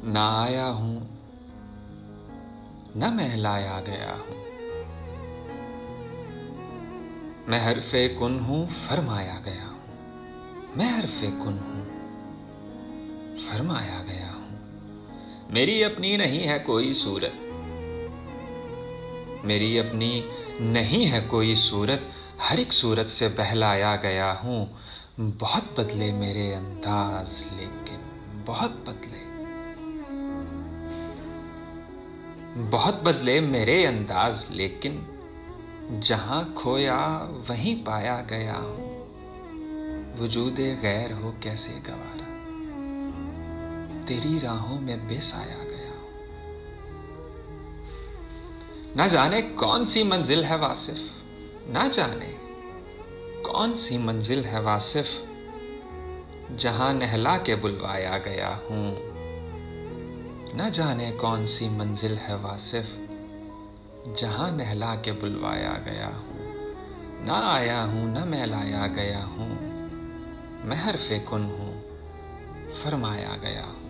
ना आया हूं न महलाया गया हूं। मैं हरफे कुन हूं फरमाया गया हूं। मैं हरफे कुन हूं फरमाया गया हूं। मेरी अपनी नहीं है कोई सूरत, मेरी अपनी नहीं है कोई सूरत, हर एक सूरत से बहलाया गया हूं। बहुत बदले मेरे अंदाज लेकिन बहुत बदले, बहुत बदले मेरे अंदाज लेकिन जहां खोया वहीं पाया गया हूं। वजूदे गैर हो कैसे गवारा, तेरी राहों में बेसाया गया हूं। ना जाने कौन सी मंजिल है वासिफ, ना जाने कौन सी मंजिल है वासिफ, जहां नहला के बुलवाया गया हूं। न जाने कौन सी मंजिल है वासिफ, जहां नहला के बुलवाया गया हूं। ना आया हूं न महलाया गया हूं, मैं हरफे कुन हूं फरमाया गया हूं।